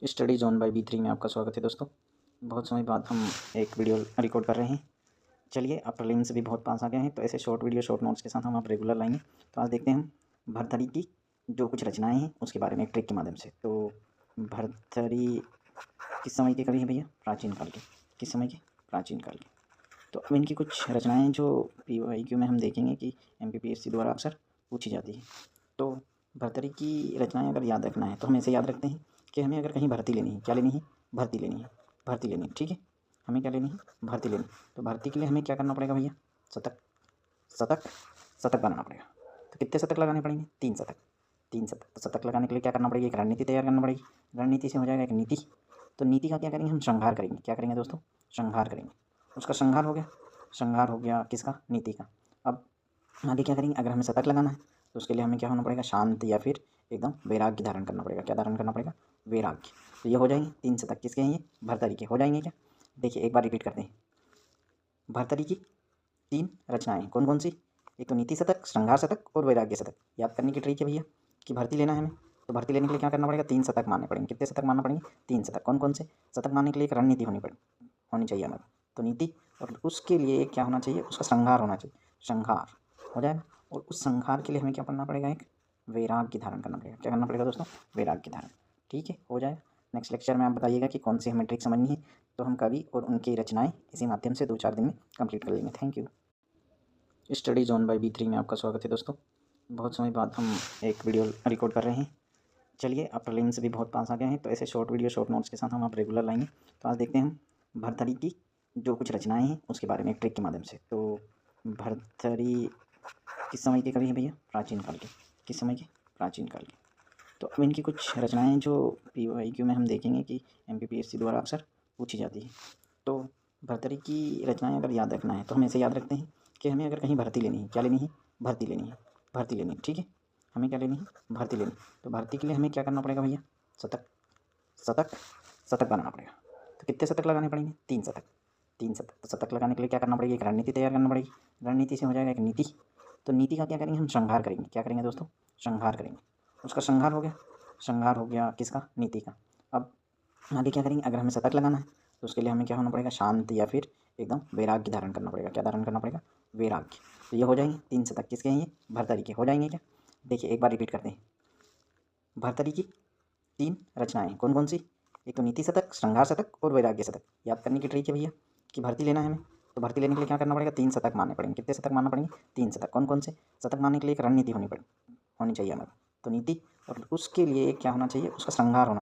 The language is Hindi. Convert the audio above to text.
स्टडी जोन बाय B3 में आपका स्वागत है दोस्तों। बहुत समय बाद हम एक वीडियो रिकॉर्ड कर रहे हैं। चलिए, आप प्रीलिम्स से भी बहुत पास आ गए हैं, तो ऐसे शॉर्ट वीडियो शॉर्ट नोट्स के साथ हम आप रेगुलर लाएंगे। तो आज देखते हैं हम भरथरी की जो कुछ रचनाएं हैं उसके बारे में एक ट्रिक के माध्यम से। तो भरथरी किस समय के कवि हैं भैया? प्राचीन काल के। किस समय के? प्राचीन काल के। तो अब इनकी कुछ रचनाएँ जो PYQ में हम देखेंगे कि MPPSC द्वारा अक्सर पूछी जाती है। तो भरथरी की रचनाएँ अगर याद रखना है तो हम ऐसे याद रखते हैं कि हमें अगर कहीं भर्ती लेनी है, क्या लेनी है? भर्ती लेनी है। भर्ती लेनी है, ठीक है। हमें क्या लेनी है? भर्ती लेनी है। तो भर्ती के लिए हमें क्या करना पड़ेगा भैया? शतक शतक शतक बनाना पड़ेगा। तो कितने शतक लगाने पड़ेंगे? 3 शतक। 3 शतक। तो शतक लगाने के लिए क्या करना पड़ेगी? एक रणनीति तैयार करना पड़ेगी। रणनीति से हो जाएगा एक नीति। तो नीति का क्या करेंगे? हम श्रृंगार करेंगे। क्या करेंगे दोस्तों? श्रृंगार करेंगे। उसका श्रृंगार हो गया। श्रृंगार हो गया किसका? नीति का। अब आगे क्या करेंगे? अगर हमें शतक लगाना है तो उसके लिए हमें क्या होना पड़ेगा? शांत या फिर एकदम वैराग्य धारण करना पड़ेगा। क्या धारण करना पड़ेगा? वैराग्य। तो ये हो जाएंगे 3 शतक। किसके हैं ये? भरथरी के। हो जाएंगे क्या? देखिए एक बार रिपीट करते हैं। भरथरी की 3 रचनाएं कौन कौन सी? एक तो नीति शतक, श्रृंगार शतक और वैराग्य शतक। याद करने की ट्रिक है भैया कि भर्ती लेना है हमें। तो भर्ती लेने के लिए क्या करना पड़ेगा? 3 शतक मारने पड़ेंगे। कितने शतक मारना पड़ेंगे? 3 शतक। कौन कौन से? शतक मारने के लिए एक रणनीति होनी चाहिए हमारी। तो नीति, और उसके लिए क्या होना चाहिए? उसका श्रृंगार होना चाहिए। श्रृंगार हो जाएगा। और उस श्रृंगार के लिए हमें क्या करना पड़ेगा? एक वैराग्य धारण करना पड़ेगा। क्या करना पड़ेगा दोस्तों? वैराग्य धारण। ठीक है, हो जाएगा। नेक्स्ट लेक्चर में आप बताइएगा कि कौन सी हमें ट्रिक समझनी है। तो हम कवि और उनकी रचनाएं इसी माध्यम से 2-4 दिन में कंप्लीट कर लेंगे। Thank you. Study zone by B3 में आपका स्वागत है दोस्तों। बहुत समय बाद हम एक वीडियो रिकॉर्ड कर रहे हैं। चलिए, आप प्रीलिम्स से भी बहुत पास आ गए हैं, तो ऐसे शॉर्ट वीडियो शॉर्ट नोट्स के साथ हम आप रेगुलर लाएंगे। तो आज देखते हैं हम भरथरी की जो कुछ रचनाएं हैं उसके बारे में एक ट्रिक के माध्यम से। तो भरथरी किस समय के कवि हैं भैया? प्राचीन काल के। किस समय के? प्राचीन काल के। तो अब इनकी कुछ रचनाएँ जो PYQ में हम देखेंगे कि MPPSC द्वारा अक्सर पूछी जाती है। तो भरथरी की रचनाएँ अगर याद रखना है तो हम ऐसे याद रखते हैं कि हमें अगर कहीं भर्ती लेनी है, क्या लेनी है? भर्ती लेनी है। भर्ती लेनी है, ठीक है। हमें क्या लेनी है? भर्ती लेनी है। तो भर्ती के लिए हमें क्या करना पड़ेगा भैया? शतक शतक शतक बनाना पड़ेगा। तो कितने शतक लगाने पड़ेंगे? 3 शतक। 3 शतक। तो शतक लगाने के लिए क्या करना पड़ेगी? एक रणनीति तैयार करना पड़ेगी। रणनीति से हो जाएगा एक नीति। तो नीति का क्या करेंगे? हम श्रृंगार करेंगे। क्या करेंगे दोस्तों? श्रृंगार करेंगे। उसका श्रृंगार हो गया। श्रृंगार हो गया किसका? नीति का। अब आगे क्या करेंगे? अगर हमें शतक लगाना है तो उसके लिए हमें क्या होना पड़ेगा? शांत या फिर एकदम वैराग्य धारण करना पड़ेगा। क्या धारण करना पड़ेगा? वैराग्य। तो ये हो जाएंगे 3 शतक। किसके हैं ये? भरथरी के। हो जाएंगे क्या? देखिए एक बार रिपीट करते हैं। भरथरी की 3 रचनाएं कौन कौन सी? एक तो नीति शतक, श्रृंगार शतक और वैराग्य शतक। याद करने की ट्रिक है भैया कि भर्ती लेना है हमें। तो भर्ती लेने के लिए क्या करना पड़ेगा? 3 शतक मारने पड़ेंगे। कितने शतक मारना पड़ेंगे? 3 शतक। कौन कौन से? शतक मारने के लिए एक रणनीति होनी चाहिए हमारी। तो नीति, और उसके लिए क्या होना चाहिए? उसका श्रृंगार होना